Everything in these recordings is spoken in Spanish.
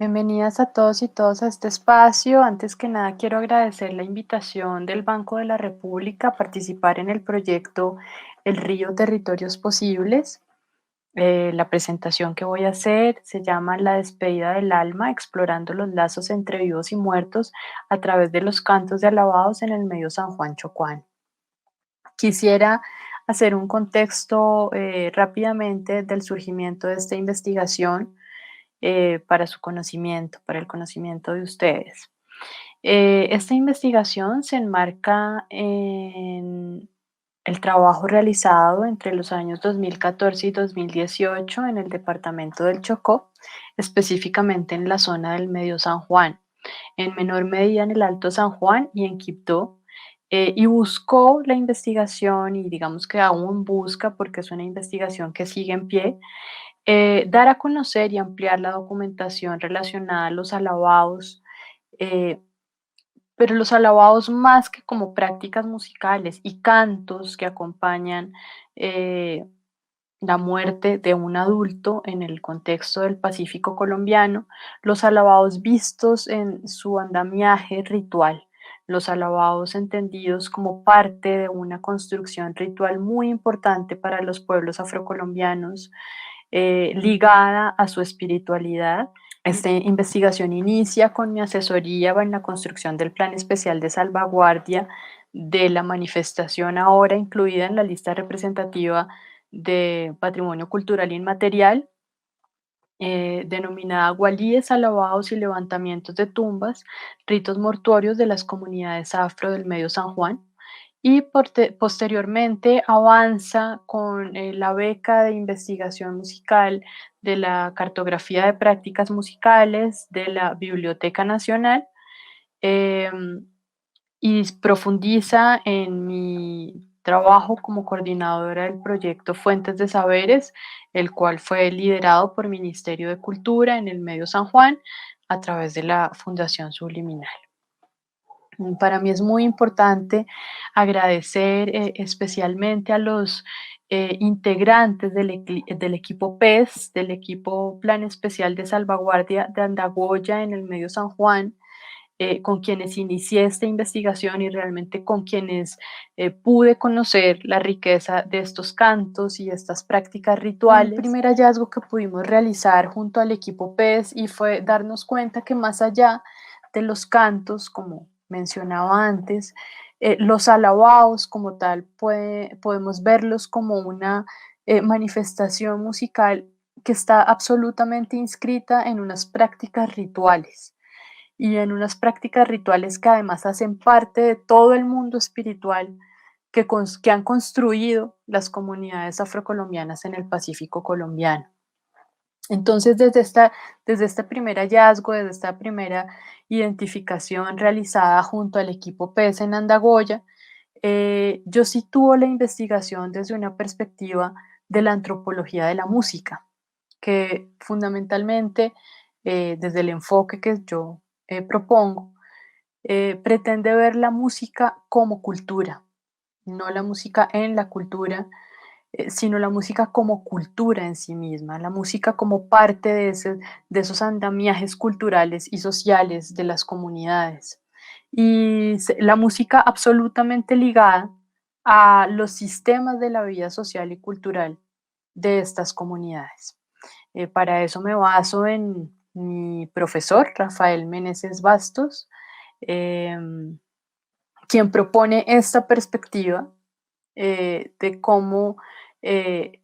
Bienvenidas a todos y todas a este espacio. Antes que nada, quiero agradecer la invitación del Banco de la República a participar en el proyecto El Río Territorios Posibles. La presentación que voy a hacer se llama La despedida del alma, explorando los lazos entre vivos y muertos a través de los cantos de alabados en el medio San Juan Chocuán. Quisiera hacer un contexto rápidamente del surgimiento de esta investigación para su conocimiento, para el conocimiento de ustedes. Esta investigación se enmarca en el trabajo realizado entre los años 2014 y 2018 en el departamento del Chocó, específicamente en la zona del Medio San Juan, en menor medida en el Alto San Juan y en Quibdó, y buscó la investigación, y digamos que aún busca, porque es una investigación que sigue en pie, dar a conocer y ampliar la documentación relacionada a los alabados, eh, pero los alabados más que como prácticas musicales y cantos que acompañan eh, la muerte de un adulto en el contexto del Pacífico colombiano, los alabados vistos en su andamiaje ritual, los alabados entendidos como parte de una construcción ritual muy importante para los pueblos afrocolombianos, ligada a su espiritualidad. Esta investigación inicia con mi asesoría en la construcción del Plan Especial de Salvaguardia de la manifestación ahora incluida en la lista representativa de Patrimonio Cultural Inmaterial, denominada Gualíes, Alabados y Levantamientos de Tumbas, ritos mortuorios de las comunidades afro del Medio San Juan, y posteriormente avanza con la beca de investigación musical de la Cartografía de Prácticas Musicales de la Biblioteca Nacional, em, y profundiza en mi trabajo como coordinadora del proyecto Fuentes de Saberes, el cual fue liderado por Ministerio de Cultura en el Medio San Juan a través de la Fundación Subliminal. Para mí es muy importante agradecer especialmente a los integrantes del equipo PES, del equipo Plan Especial de Salvaguardia de Andagoya en el Medio San Juan, con quienes inicié esta investigación y realmente con quienes pude conocer la riqueza de estos cantos y estas prácticas rituales. Un primer hallazgo que pudimos realizar junto al equipo PES y fue darnos cuenta que más allá de los cantos, como mencionaba antes, los alabados como tal podemos verlos como una manifestación musical que está absolutamente inscrita en unas prácticas rituales y en unas prácticas rituales que además hacen parte de todo el mundo espiritual que han construido las comunidades afrocolombianas en el Pacífico colombiano. Entonces, desde este primer hallazgo, desde esta primera identificación realizada junto al equipo PES en Andagoya, yo sitúo la investigación desde una perspectiva de la antropología de la música, que fundamentalmente, desde el enfoque que yo propongo, pretende ver la música como cultura, no la música en la cultura, sino la música como cultura en sí misma, la música como parte de esos andamiajes culturales y sociales de las comunidades. Y la música absolutamente ligada a los sistemas de la vida social y cultural de estas comunidades. Para eso me baso en mi profesor, Rafael Meneses Bastos, em, quien propone esta perspectiva de cómo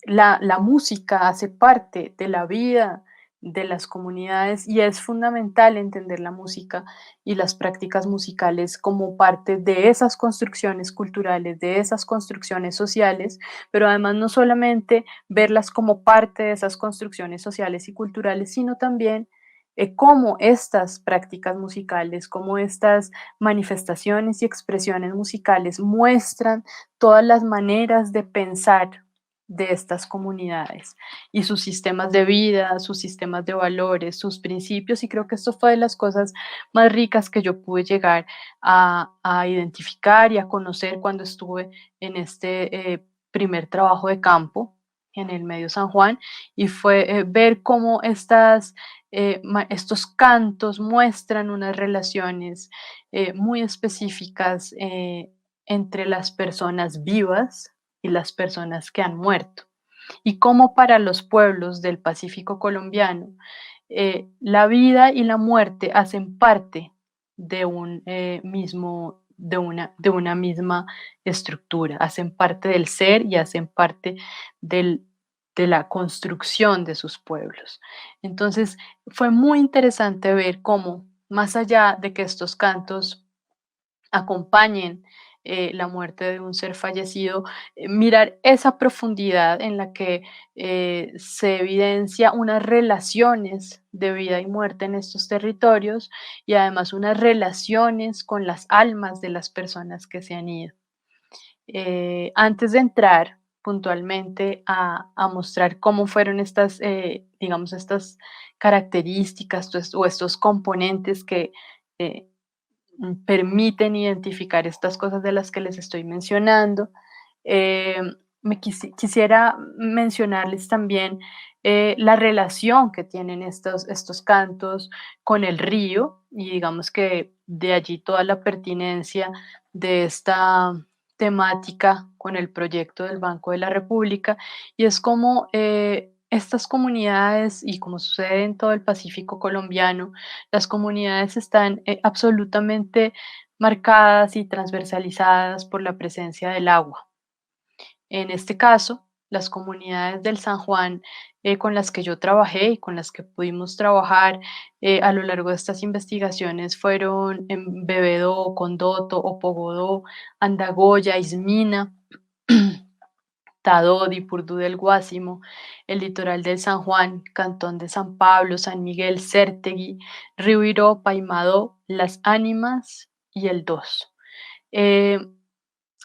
la música hace parte de la vida de las comunidades y es fundamental entender la música y las prácticas musicales como parte de esas construcciones culturales, de esas construcciones sociales, pero además no solamente verlas como parte de esas construcciones sociales y culturales, sino también cómo estas prácticas musicales, cómo estas manifestaciones y expresiones musicales muestran todas las maneras de pensar de estas comunidades y sus sistemas de vida, sus sistemas de valores, sus principios, y creo que esto fue de las cosas más ricas que yo pude llegar a identificar y a conocer cuando estuve en este primer trabajo de campo en el Medio San Juan, y fue ver cómo estas estos cantos muestran unas relaciones muy específicas entre las personas vivas y las personas que han muerto. Y cómo para los pueblos del Pacífico colombiano, la vida y la muerte hacen parte de un mismo, de una misma estructura, hacen parte del ser y hacen parte del, de la construcción de sus pueblos. Entonces, fue muy interesante ver cómo, más allá de que estos cantos acompañen la muerte de un ser fallecido, mirar esa profundidad en la que se evidencia unas relaciones de vida y muerte en estos territorios y además unas relaciones con las almas de las personas que se han ido. Antes de entrar puntualmente a mostrar cómo fueron estas, digamos, estas características o estos componentes que eh, permiten identificar estas cosas de las que les estoy mencionando. Eh, quisiera mencionarles también la relación que tienen estos cantos con el río y digamos que de allí toda la pertinencia de esta temática con el proyecto del Banco de la República y es como estas comunidades y como sucede en todo el Pacífico colombiano, las comunidades están absolutamente marcadas y transversalizadas por la presencia del agua. En este caso, las comunidades del San Juan con las que yo trabajé y con las que pudimos trabajar a lo largo de estas investigaciones fueron en Bebedo, Condoto, Opogodó, Andagoya, Ismina, Tadodi, Purdú del Guásimo, el litoral del San Juan, Cantón de San Pablo, San Miguel, Cértegui, Río Iró, Paimadó, Las Ánimas y el Dos. Eh,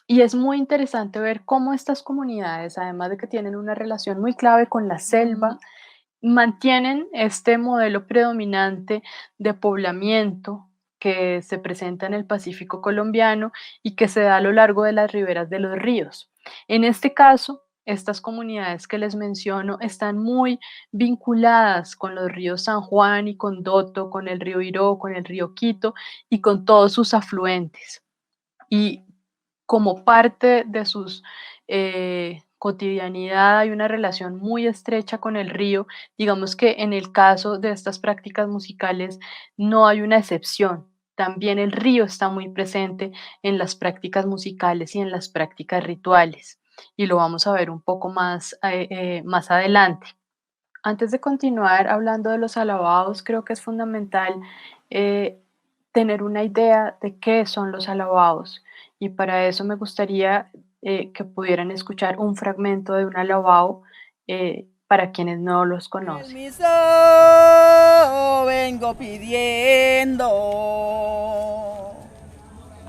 y es muy interesante ver cómo estas comunidades, además de que tienen una relación muy clave con la selva, mantienen este modelo predominante de poblamiento que se presenta en el Pacífico colombiano y que se da a lo largo de las riberas de los ríos. En este caso, estas comunidades que les menciono están muy vinculadas con los ríos San Juan y Condoto, con el río Iró, con el río Quito y con todos sus afluentes. Y como parte de sus cotidianidad hay una relación muy estrecha con el río. Digamos que en el caso de estas prácticas musicales no hay una excepción. También el río está muy presente en las prácticas musicales y en las prácticas rituales. Y lo vamos a ver un poco más, más adelante. Antes de continuar hablando de los alabados, creo que es fundamental eh, tener una idea de qué son los alabados. Y para eso me gustaría que pudieran escuchar un fragmento de un alabao para quienes no los conocen. Permiso vengo pidiendo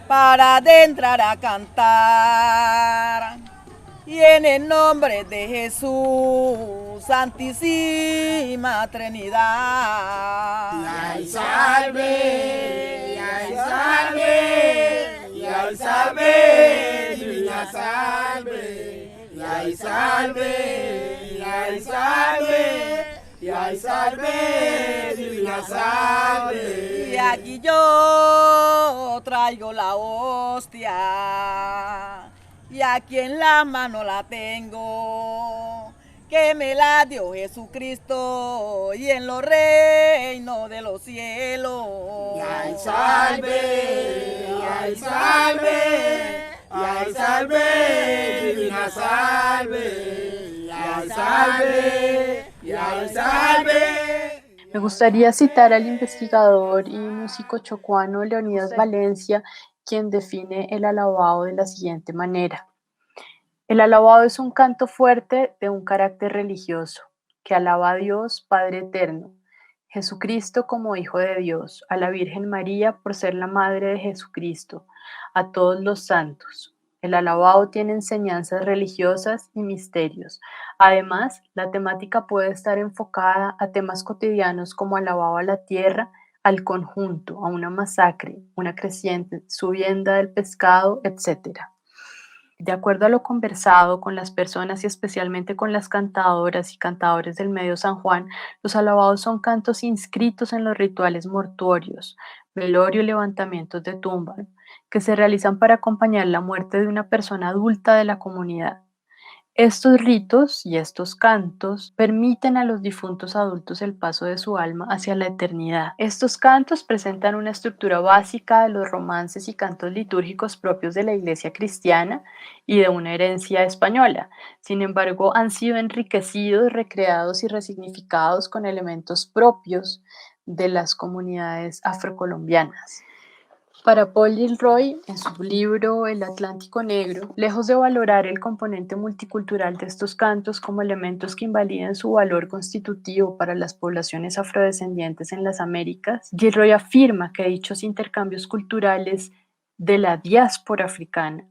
para adentrar a cantar. Y en el nombre de Jesús, Santísima Trinidad. Y ay salve, y ay salve, y ay salve, divina salve, y ay salve, y ay salve, y ay salve, divina salve. Y aquí yo traigo la hostia. Y aquí en la mano la tengo, que me la dio Jesucristo y en los reinos de los cielos. Y ay salve, y ay salve, y ay salve, divina salve, y ay salve, y ay salve. Me gustaría citar al investigador y músico chocuano Leonidas Valencia, quien define el alabao de la siguiente manera. El alabado es un canto fuerte de un carácter religioso, que alaba a Dios Padre Eterno, Jesucristo como Hijo de Dios, a la Virgen María por ser la Madre de Jesucristo, a todos los santos. El alabado tiene enseñanzas religiosas y misterios. Además, la temática puede estar enfocada a temas cotidianos como alabado a la tierra, al conjunto, a una masacre, una creciente, subienda del pescado, etc. De acuerdo a lo conversado con las personas y especialmente con las cantadoras y cantadores del medio San Juan, los alabados son cantos inscritos en los rituales mortuorios, velorio y levantamientos de tumba, que se realizan para acompañar la muerte de una persona adulta de la comunidad. Estos ritos y estos cantos permiten a los difuntos adultos el paso de su alma hacia la eternidad. Estos cantos presentan una estructura básica de los romances y cantos litúrgicos propios de la Iglesia cristiana y de una herencia española. Sin embargo, han sido enriquecidos, recreados y resignificados con elementos propios de las comunidades afrocolombianas. Para Paul Gilroy, en su libro El Atlántico Negro, lejos de valorar el componente multicultural de estos cantos como elementos que invaliden su valor constitutivo para las poblaciones afrodescendientes en las Américas, Gilroy afirma que dichos intercambios culturales de la diáspora africana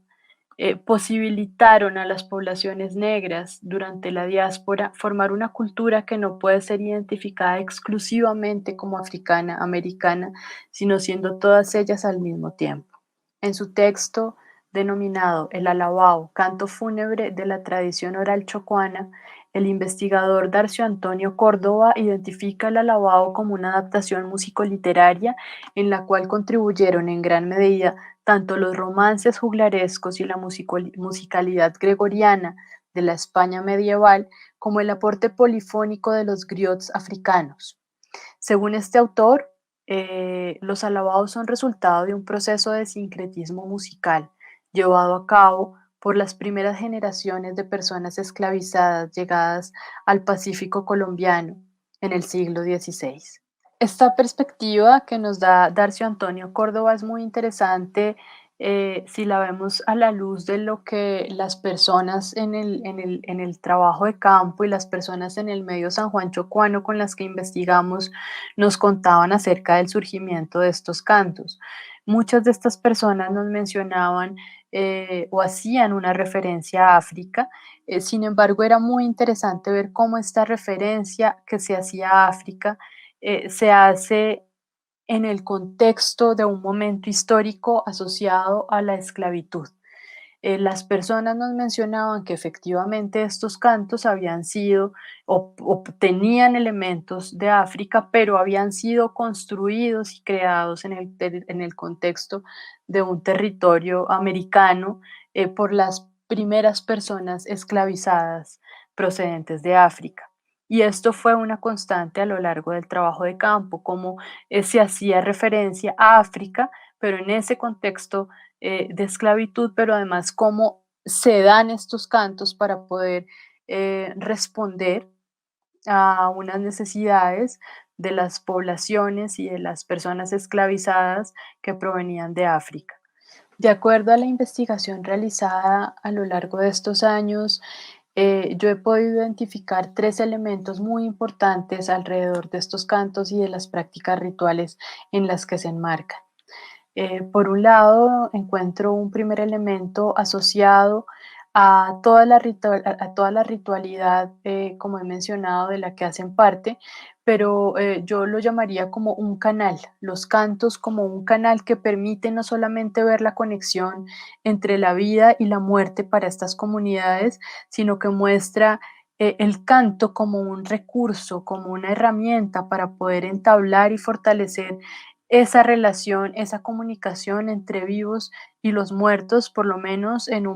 posibilitaron a las poblaciones negras durante la diáspora formar una cultura que no puede ser identificada exclusivamente como africana, americana, sino siendo todas ellas al mismo tiempo. En su texto denominado El Alabao, canto fúnebre de la tradición oral chocuana, el investigador Darcio Antonio Córdoba identifica el alabao como una adaptación músico-literaria en la cual contribuyeron en gran medida tanto los romances juglarescos y la musicalidad gregoriana de la España medieval como el aporte polifónico de los griots africanos. Según este autor, los alabados son resultado de un proceso de sincretismo musical llevado a cabo por las primeras generaciones de personas esclavizadas llegadas al Pacífico colombiano en el siglo XVI. Esta perspectiva que nos da Darcio Antonio Córdoba es muy interesante si la vemos a la luz de lo que las personas en el trabajo de campo y las personas en el medio San Juan Chocuano con las que investigamos nos contaban acerca del surgimiento de estos cantos. Muchas de estas personas nos mencionaban o hacían una referencia a África. Sin embargo, era muy interesante ver cómo esta referencia que se hacía a África se hace en el contexto de un momento histórico asociado a la esclavitud. Las personas nos mencionaban que efectivamente estos cantos habían sido o tenían elementos de África, pero habían sido construidos y creados en el contexto de un territorio americano por las primeras personas esclavizadas procedentes de África. Y esto fue una constante a lo largo del trabajo de campo, como se hacía referencia a África, pero en ese contexto de esclavitud, pero además cómo se dan estos cantos para poder responder a unas necesidades de las poblaciones y de las personas esclavizadas que provenían de África. De acuerdo a la investigación realizada a lo largo de estos años, yo he podido identificar tres elementos muy importantes alrededor de estos cantos y de las prácticas rituales en las que se enmarcan. Por un lado, encuentro un primer elemento asociado a toda la ritualidad, como he mencionado, de la que hacen parte, pero yo lo llamaría como un canal, los cantos como un canal que permite no solamente ver la conexión entre la vida y la muerte para estas comunidades, sino que muestra el canto como un recurso, como una herramienta para poder entablar y fortalecer esa relación, esa comunicación entre vivos y los muertos, por lo menos en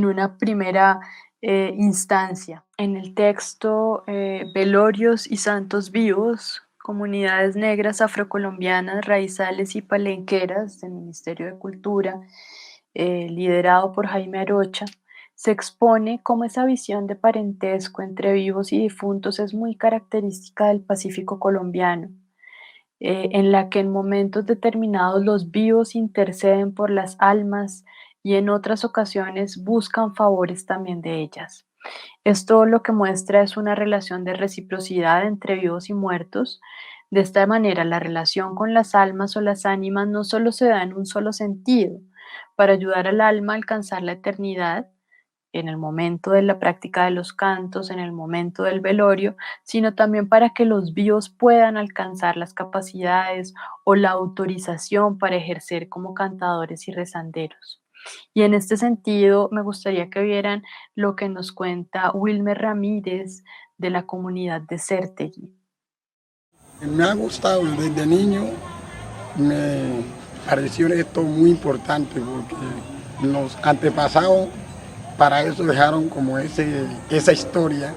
una primera instancia. En el texto Velorios y Santos Vivos, comunidades negras afrocolombianas, raizales y palenqueras del Ministerio de Cultura, liderado por Jaime Arocha, se expone cómo esa visión de parentesco entre vivos y difuntos es muy característica del Pacífico colombiano, en la que en momentos determinados los vivos interceden por las almas y en otras ocasiones buscan favores también de ellas. Esto lo que muestra es una relación de reciprocidad entre vivos y muertos. De esta manera, la relación con las almas o las ánimas no solo se da en un solo sentido, para ayudar al alma a alcanzar la eternidad, en el momento de la práctica de los cantos, en el momento del velorio, sino también para que los vivos puedan alcanzar las capacidades o la autorización para ejercer como cantadores y rezanderos. Y en este sentido, me gustaría que vieran lo que nos cuenta Wilmer Ramírez de la comunidad de Certegui. Me ha gustado desde niño, me pareció esto muy importante porque los antepasados para eso dejaron como esa historia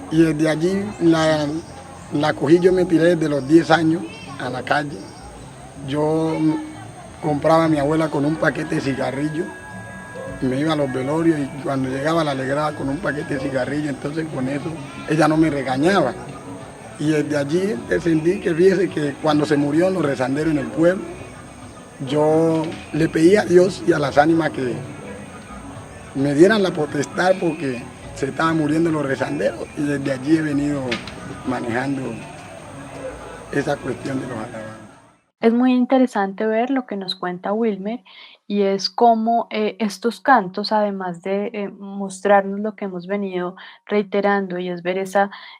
y desde allí la cogí, yo me tiré desde los 10 años a la calle. Yo compraba a mi abuela con un paquete de cigarrillos, me iba a los velorios y cuando llegaba la alegraba con un paquete de cigarrillos, entonces con eso ella no me regañaba. Y desde allí descendí que fíjese que cuando se murió los rezanderos en el pueblo, yo le pedí a Dios y a las ánimas que me dieran la potestad porque se estaban muriendo los rezanderos y desde allí he venido manejando esa cuestión de los alabados. Es muy interesante ver lo que nos cuenta Wilmer y es cómo estos cantos, además de mostrarnos lo que hemos venido reiterando y es ver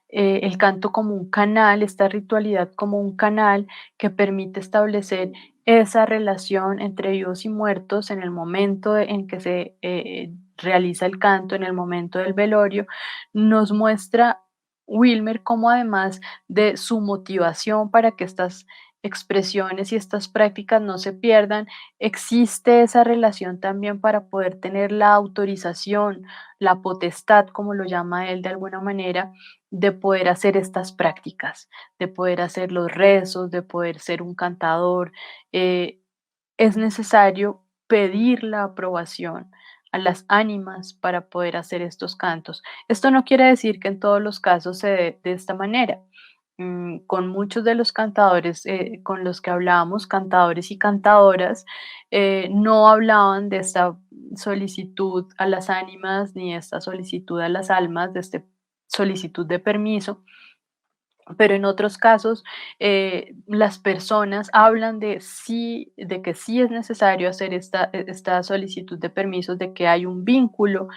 el canto como un canal, esta ritualidad como un canal que permite establecer esa relación entre vivos y muertos en el momento en que se realiza el canto, en el momento del velorio, nos muestra Wilmer cómo además de su motivación para que estas expresiones y estas prácticas no se pierdan, existe esa relación también para poder tener la autorización, la potestad, como lo llama él de alguna manera, de poder hacer estas prácticas, de poder hacer los rezos, de poder ser un cantador. Eh, es necesario pedir la aprobación a las ánimas para poder hacer estos cantos. Esto no quiere decir que en todos los casos se dé de esta manera. Con muchos de los cantadores con los que hablábamos, cantadores y cantadoras, no hablaban de esta solicitud a las ánimas ni esta solicitud a las almas, de esta solicitud de permiso, pero en otros casos, las personas hablan de que sí es necesario hacer esta solicitud de permisos, de que hay un vínculo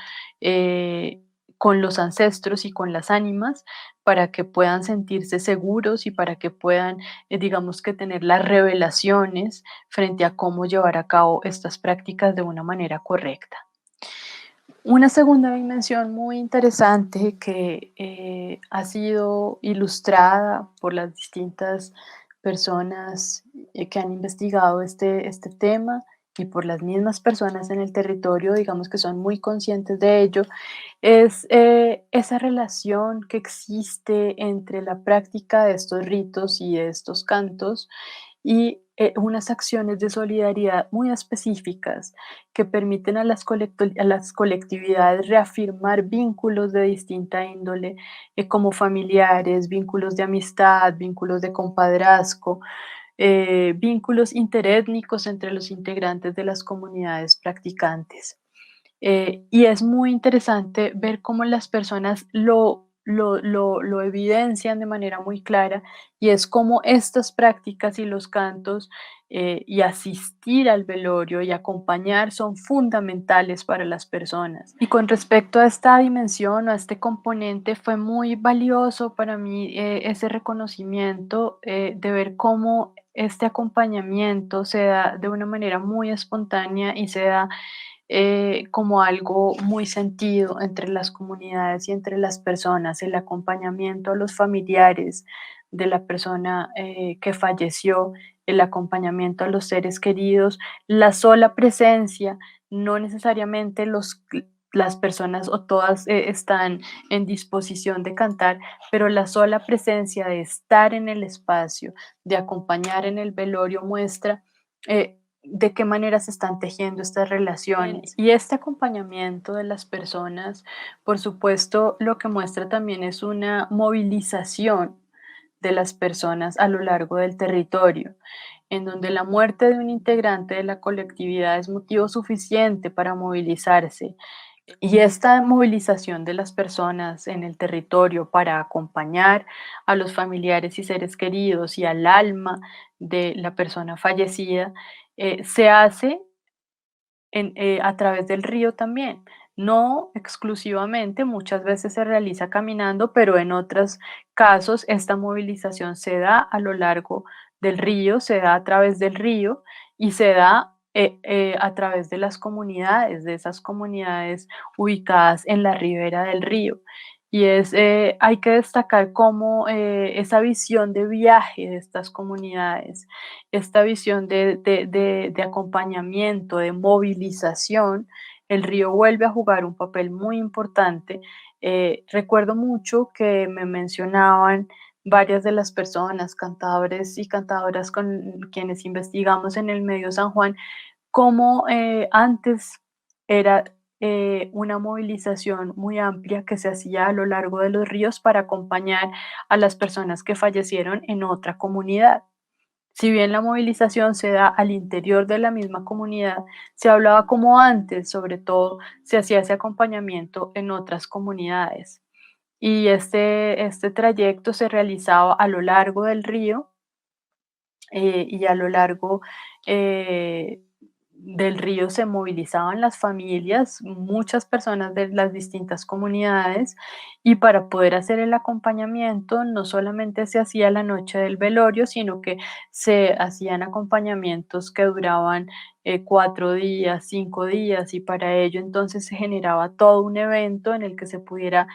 con los ancestros y con las ánimas para que puedan sentirse seguros y para que puedan, digamos que tener las revelaciones frente a cómo llevar a cabo estas prácticas de una manera correcta. Una segunda dimensión muy interesante que ha sido ilustrada por las distintas personas que han investigado este tema y por las mismas personas en el territorio, digamos que son muy conscientes de ello, es esa relación que existe entre la práctica de estos ritos y de estos cantos y unas acciones de solidaridad muy específicas que permiten a a las colectividades reafirmar vínculos de distinta índole, como familiares, vínculos de amistad, vínculos de compadrazgo, vínculos interétnicos entre los integrantes de las comunidades practicantes. Y es muy interesante ver cómo las personas lo evidencian de manera muy clara y es como estas prácticas y los cantos y asistir al velorio y acompañar son fundamentales para las personas. Y con respecto a esta dimensión o a este componente, fue muy valioso para mí ese reconocimiento de ver cómo este acompañamiento se da de una manera muy espontánea y se da como algo muy sentido entre las comunidades y entre las personas, el acompañamiento a los familiares de la persona que falleció, el acompañamiento a los seres queridos, la sola presencia, no necesariamente las personas o todas están en disposición de cantar, pero la sola presencia de estar en el espacio, de acompañar en el velorio muestra de qué manera se están tejiendo estas relaciones. Y este acompañamiento de las personas, por supuesto, lo que muestra también es una movilización de las personas a lo largo del territorio, en donde la muerte de un integrante de la colectividad es motivo suficiente para movilizarse. Y esta movilización de las personas en el territorio para acompañar a los familiares y seres queridos y al alma de la persona fallecida se hace a través del río también. No exclusivamente, muchas veces se realiza caminando, pero en otros casos esta movilización se da a lo largo del río, se da a través del río y se da a través de las comunidades, de esas comunidades ubicadas en la ribera del río. Y hay que destacar cómo esa visión de viaje de estas comunidades, esta visión de acompañamiento, de movilización, el río vuelve a jugar un papel muy importante. Recuerdo mucho que me mencionaban varias de las personas, cantadores y cantadoras con quienes investigamos en el Medio San Juan, cómo antes era una movilización muy amplia que se hacía a lo largo de los ríos para acompañar a las personas que fallecieron en otra comunidad. Si bien la movilización se da al interior de la misma comunidad, se hablaba como antes, sobre todo, se hacía ese acompañamiento en otras comunidades. Y este trayecto se realizaba a lo largo del río y a lo largo del río se movilizaban las familias, muchas personas de las distintas comunidades, y para poder hacer el acompañamiento no solamente se hacía la noche del velorio, sino que se hacían acompañamientos que duraban 4 días, 5 días, y para ello entonces se generaba todo un evento en el que se pudiera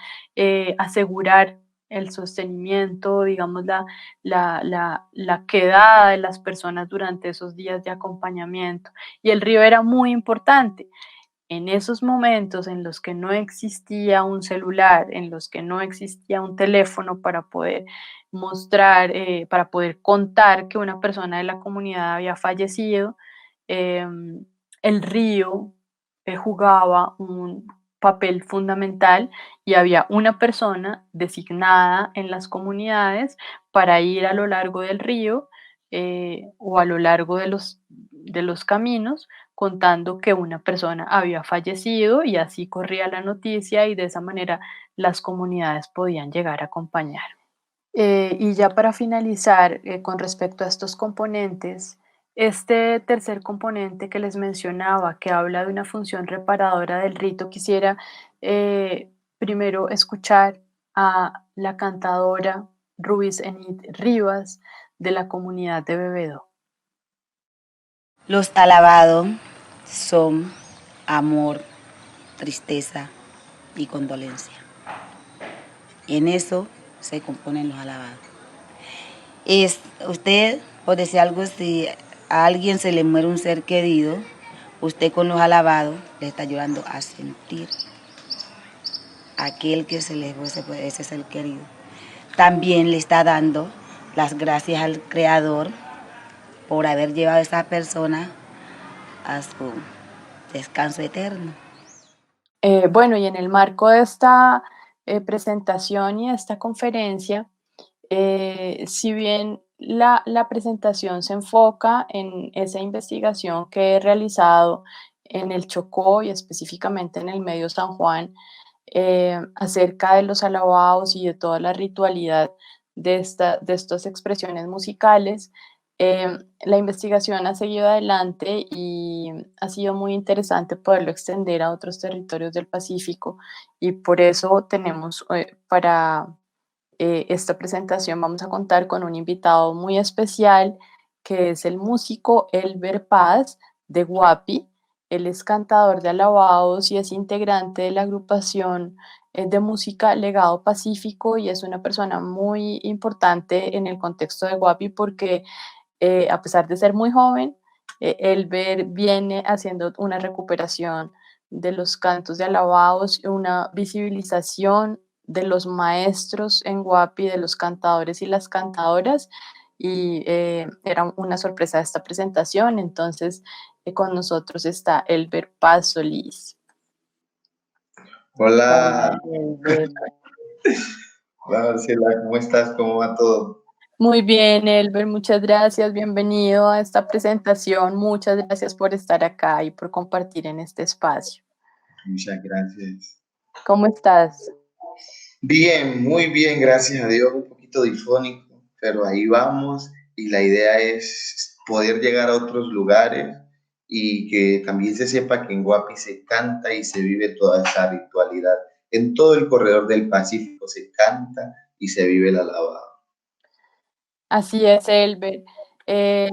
asegurar el sostenimiento, digamos, la quedada de las personas durante esos días de acompañamiento. Y el río era muy importante. En esos momentos en los que no existía un celular, en los que no existía un teléfono para poder mostrar, para poder contar que una persona de la comunidad había fallecido, em, el río jugaba un papel fundamental y había una persona designada en las comunidades para ir a lo largo del río o a lo largo de los caminos contando que una persona había fallecido, y así corría la noticia y de esa manera las comunidades podían llegar a acompañar. Y ya para finalizar, con respecto a estos componentes, este tercer componente que les mencionaba, que habla de una función reparadora del rito, quisiera primero escuchar a la cantadora Rubis Enid Rivas de la comunidad de Bebedo. Los alabados son amor, tristeza y condolencia. En eso se componen los alabados. Usted, por decir algo, si a alguien se le muere un ser querido, usted con los alabados le está ayudando a sentir aquel que se le fue, ese ser querido. También le está dando las gracias al Creador por haber llevado a esa persona a su descanso eterno. Bueno, y en el marco de esta presentación y esta conferencia, si bien la presentación se enfoca en esa investigación que he realizado en el Chocó y específicamente en el Medio San Juan, acerca de los alabados y de toda la ritualidad de estas expresiones musicales, la investigación ha seguido adelante y ha sido muy interesante poderlo extender a otros territorios del Pacífico, y por eso tenemos para esta presentación vamos a contar con un invitado muy especial, que es el músico Elber Paz de Guapi. Él es cantador de alabados y es integrante de la agrupación de música Legado Pacífico, y es una persona muy importante en el contexto de Guapi porque a pesar de ser muy joven, Elber viene haciendo una recuperación de los cantos de alabados, una visibilización de los maestros en Guapi, de los cantadores y las cantadoras, y era una sorpresa esta presentación. Entonces, con nosotros está Elber Paz Solís. Hola, Hola, Elber. hola Marcela, ¿cómo estás? ¿Cómo va todo? Muy bien, Elber, muchas gracias. Bienvenido a esta presentación. Muchas gracias por estar acá y por compartir en este espacio. Muchas gracias. ¿Cómo estás? Bien, muy bien, gracias a Dios, un poquito difónico, pero ahí vamos y la idea es poder llegar a otros lugares y que también se sepa que en Guapi se canta y se vive toda esa ritualidad. En todo el corredor del Pacífico se canta y se vive el alabado. Así es, Elber. Eh,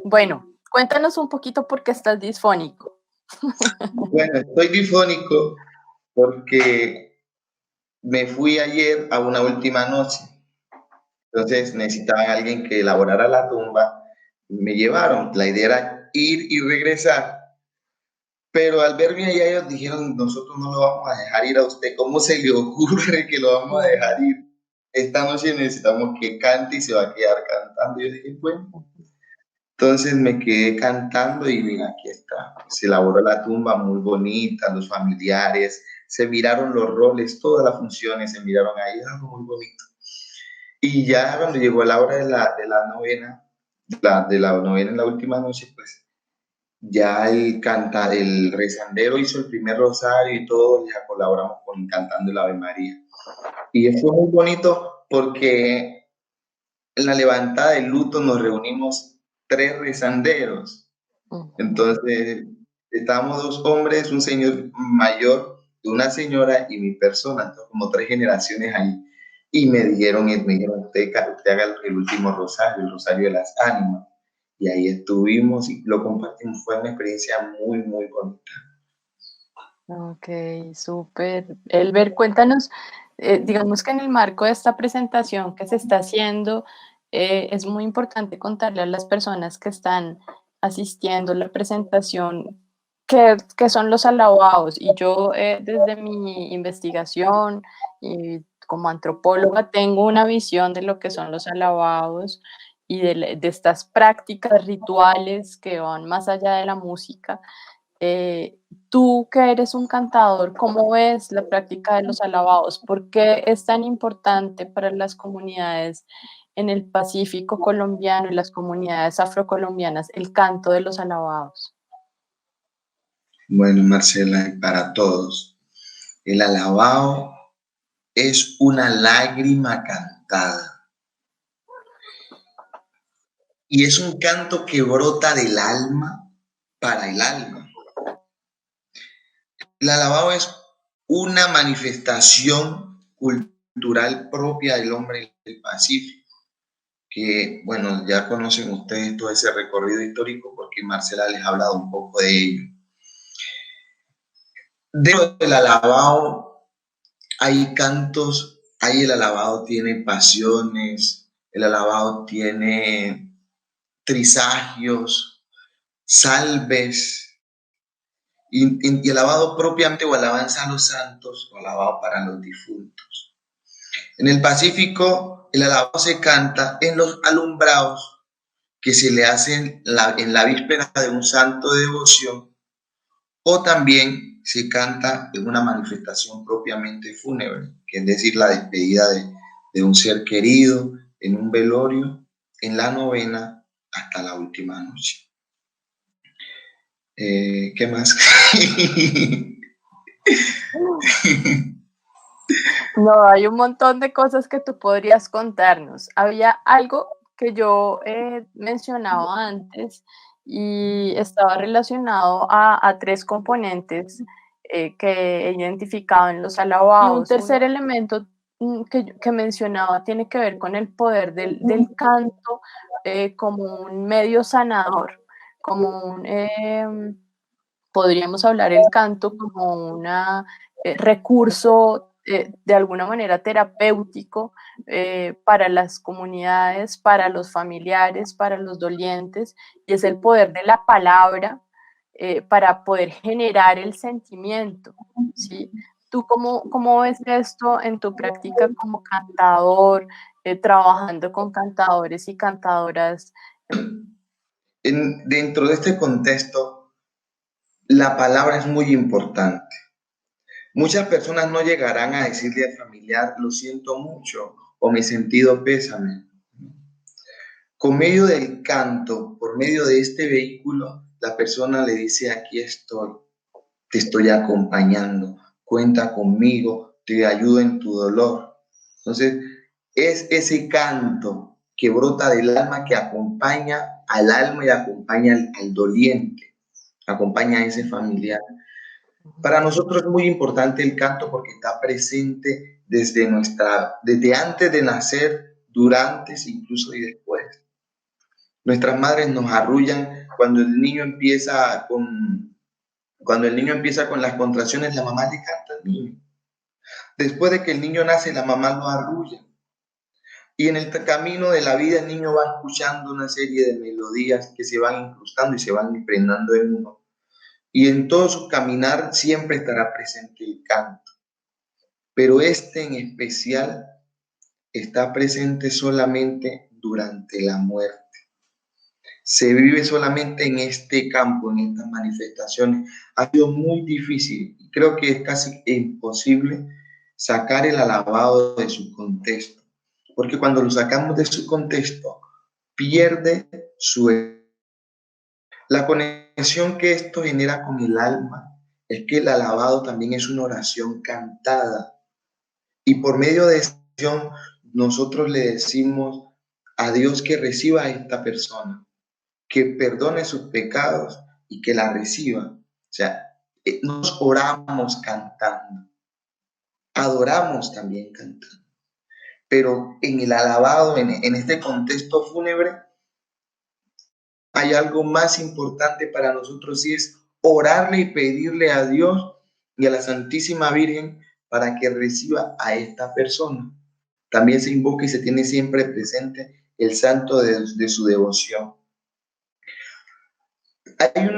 bueno, Cuéntanos un poquito por qué estás disfónico. Bueno, estoy difónico porque me fui ayer a una última noche. Entonces necesitaban a alguien que elaborara la tumba. Me llevaron. La idea era ir y regresar. Pero al verme allá ellos dijeron, nosotros no lo vamos a dejar ir a usted. ¿Cómo se le ocurre que lo vamos a dejar ir? Esta noche necesitamos que cante y se va a quedar cantando. Y yo dije, bueno. Entonces me quedé cantando y mira, aquí está. Se elaboró la tumba muy bonita, los familiares, se miraron los roles, todas las funciones se miraron ahí, algo muy bonito. Y ya cuando llegó la hora de la novena, de la novena en la última noche, pues ya el rezandero hizo el primer rosario y todos ya colaboramos con cantando el Ave María. Y fue muy bonito porque en la levantada del luto nos reunimos 3 rezanderos. Entonces, estábamos 2 hombres, un señor mayor, una señora y mi persona, entonces, como 3 generaciones ahí. Y me dijeron, usted haga el último rosario, el rosario de las ánimas. Y ahí estuvimos y lo compartimos. Fue una experiencia muy, muy bonita. Ok, súper. Elber, cuéntanos, digamos que en el marco de esta presentación que se está haciendo, es muy importante contarle a las personas que están asistiendo a la presentación qué son los alabados. Y yo, desde mi investigación y como antropóloga, tengo una visión de lo que son los alabados y de estas prácticas rituales que van más allá de la música. Tú que eres un cantador, ¿cómo ves la práctica de los alabados? ¿Por qué es tan importante para las comunidades en el Pacífico colombiano y las comunidades afrocolombianas el canto de los alabados? Bueno, Marcela, y para todos, el alabao es una lágrima cantada y es un canto que brota del alma para el alma. El alabao es una manifestación cultural propia del hombre del Pacífico, que, bueno, ya conocen ustedes todo ese recorrido histórico porque Marcela les ha hablado un poco de ello. Dentro del alabao hay cantos, el alabao tiene pasiones, el alabao tiene trisagios, salves, y alabado propiamente o alabanza a los santos o alabado para los difuntos. En el Pacífico, el alabado se canta en los alumbrados que se le hacen en la víspera de un santo de devoción, o también se canta en una manifestación propiamente fúnebre, que es decir, la despedida de un ser querido, en un velorio, en la novena, hasta la última noche. ¿Qué más? No, hay un montón de cosas que tú podrías contarnos. Había algo que yo he mencionado antes y estaba relacionado a 3 componentes que he identificado en los alabados. Y un tercer elemento que mencionaba tiene que ver con el poder del canto como un medio sanador, como podríamos hablar el canto como un recurso de alguna manera terapéutico para las comunidades, para los familiares, para los dolientes, y es el poder de la palabra para poder generar el sentimiento, ¿sí? ¿Tú cómo ves esto en tu práctica como cantador, trabajando con cantadores y cantadoras? Dentro de este contexto, la palabra es muy importante. Muchas personas no llegarán a decirle al familiar, lo siento mucho, o mi sentido pésame. Con medio del canto, por medio de este vehículo, la persona le dice, aquí estoy, te estoy acompañando, cuenta conmigo, te ayudo en tu dolor. Entonces, es ese canto que brota del alma, que acompaña al alma y acompaña al doliente, acompaña a ese familiar. Para nosotros es muy importante el canto porque está presente desde antes de nacer, durante, incluso y después. Nuestras madres nos arrullan cuando el niño empieza con las contracciones, la mamá le canta al niño. Después de que el niño nace, la mamá lo arrulla. Y en el camino de la vida el niño va escuchando una serie de melodías que se van incrustando y se van impregnando en uno. Y en todo su caminar siempre estará presente el canto. Pero este en especial está presente solamente durante la muerte. Se vive solamente en este campo, en estas manifestaciones. Ha sido muy difícil y creo que es casi imposible sacar el alabado de su contexto, porque cuando lo sacamos de su contexto, pierde la conexión que esto genera con el alma. Es que el alabado también es una oración cantada, y por medio de esta oración nosotros le decimos a Dios que reciba a esta persona, que perdone sus pecados y que la reciba. O sea, nos oramos cantando, adoramos también cantando. Pero en el alabado, en este contexto fúnebre, hay algo más importante para nosotros, y es orarle y pedirle a Dios y a la Santísima Virgen para que reciba a esta persona. También se invoca y se tiene siempre presente el santo de su devoción. Hay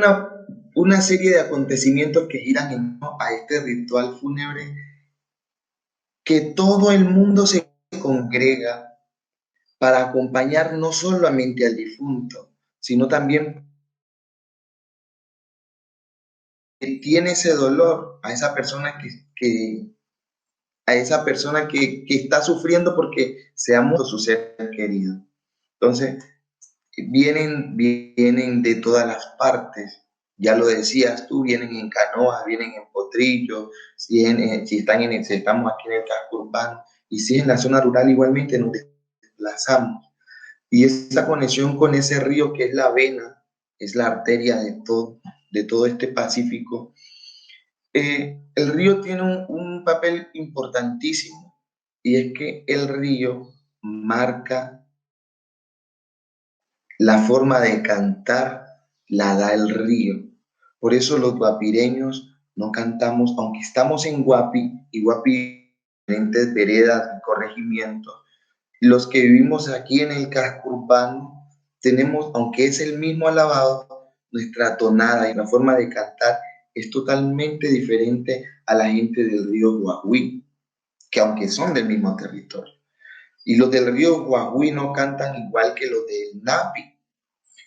una serie de acontecimientos que giran en torno a este ritual fúnebre, que todo el mundo se congrega para acompañar no solamente al difunto, sino también que tiene ese dolor a esa persona que está sufriendo porque se ha muerto su ser querido. Entonces, vienen de todas las partes. Ya lo decías tú, vienen en canoas, vienen en potrillos, si estamos aquí en el casco urbano, y si es en la zona rural, igualmente nos desplazamos. Y esa conexión con ese río que es la vena, es la arteria de todo este Pacífico. El río tiene un papel importantísimo, y es que el río marca la forma de cantar, la da el río. Por eso los guapireños no cantamos, aunque estamos en Guapi, y Guapi, diferentes veredas y corregimientos. Los que vivimos aquí en el casco urbano tenemos, aunque es el mismo alabado, nuestra tonada y la forma de cantar es totalmente diferente a la gente del río Guajuí, que aunque son del mismo territorio. Y los del río Guajuí no cantan igual que los del Napi.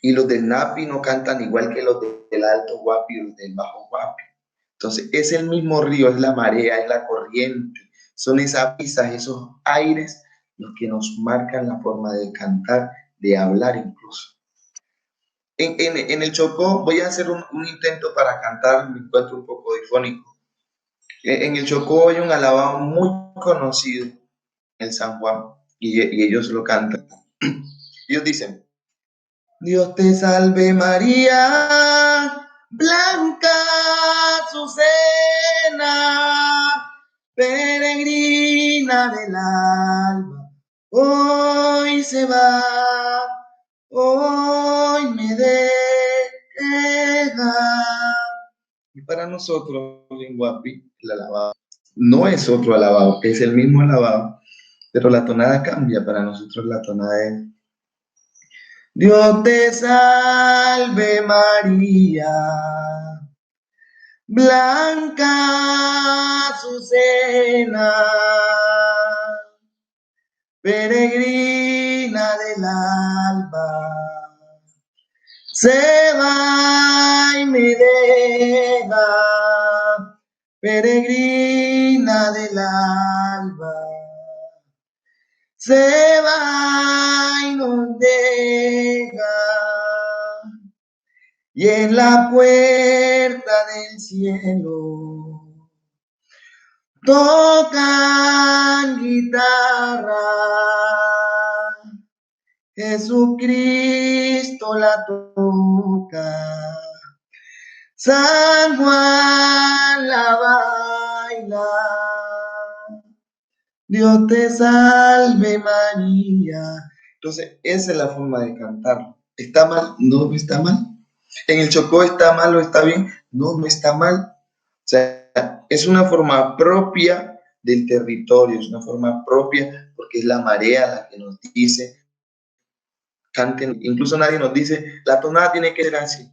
Y los del Napi no cantan igual que los del Alto Guapi y los del Bajo Guapi. Entonces, es el mismo río, es la marea, es la corriente, son esas brisas, esos aires los que nos marcan la forma de cantar, de hablar incluso. En el Chocó, voy a hacer un intento para cantar, me encuentro un poco difónico. En el Chocó hay un alabado muy conocido, el San Juan, y ellos lo cantan. Ellos dicen: Dios te salve María, blanca Azucena, peregrina del alba, hoy se va, hoy me deja. Y para nosotros en Guapi, el alabado no es otro alabado, es el mismo alabado, pero la tonada cambia. Para nosotros la tonada es: Dios te salve María, blanca Azucena, peregrina del alba, se va y me deja, peregrina del alba, se va y nos deja, y en la puerta del cielo tocan guitarra, Jesucristo la toca, San Juan la baila. Dios te salve María. Entonces, esa es la forma de cantarlo. ¿Está mal? No está mal. En el Chocó está mal o está bien. No, no está mal. O sea, es una forma propia del territorio, es una forma propia porque es la marea la que nos dice, canten, incluso nadie nos dice, la tonada tiene que ser así.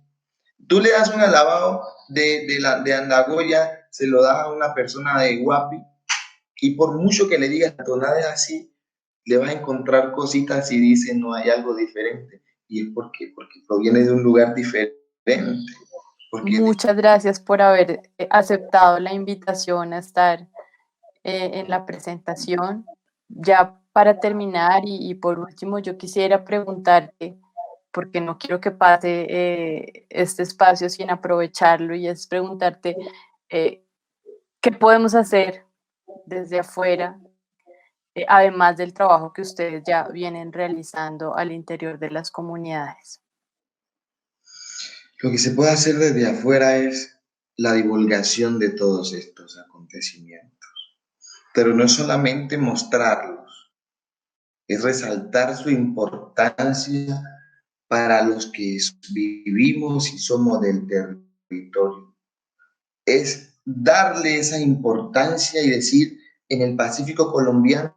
Tú le das un alabado de Andagoya, se lo das a una persona de Guapi, y por mucho que le digas la tonada es así, le vas a encontrar cositas y dice no hay algo diferente. Y es porque proviene de un lugar diferente. Porque Muchas gracias por haber aceptado la invitación a estar en la presentación. Ya para terminar y por último, yo quisiera preguntarte, porque no quiero que pase este espacio sin aprovecharlo, y es preguntarte eh, qué podemos hacer desde afuera, además del trabajo que ustedes ya vienen realizando al interior de las comunidades. lo que se puede hacer desde afuera es la divulgación de todos estos acontecimientos. Pero no es solamente mostrarlos, es resaltar su importancia para los que vivimos y somos del territorio. Es darle esa importancia y decir, en el Pacífico colombiano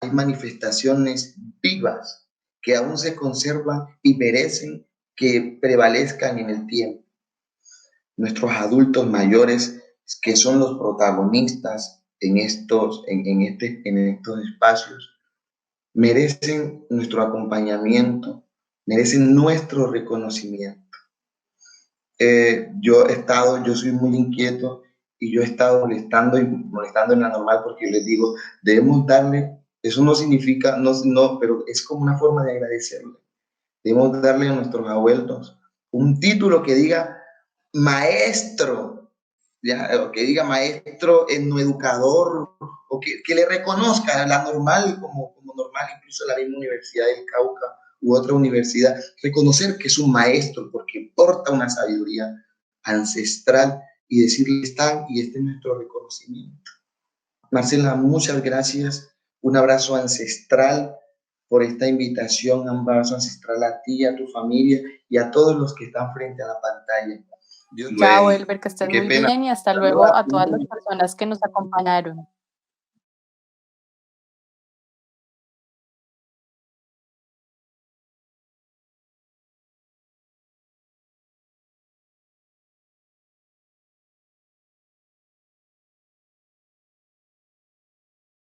hay manifestaciones vivas que aún se conservan y merecen que prevalezcan en el tiempo. Nuestros adultos mayores, que son los protagonistas en estos espacios, merecen nuestro acompañamiento, merecen nuestro reconocimiento. Yo soy muy inquieto y yo he estado molestando en la normal porque les digo, debemos darle, eso no significa, no, pero es como una forma de agradecerle. Debemos darle a nuestros abuelos un título que diga maestro, ya, o que diga maestro no educador, o que le reconozca a la normal como normal, incluso la misma Universidad del Cauca u otra universidad, reconocer que es un maestro porque porta una sabiduría ancestral y decirle están y este es nuestro reconocimiento. Marcela, muchas gracias, un abrazo ancestral por esta invitación, un abrazo ancestral a ti, a tu familia y a todos los que están frente a la pantalla. Dios Chao, luego. Elber, que estés Qué muy pena. bien y hasta luego a todas las personas que nos acompañaron.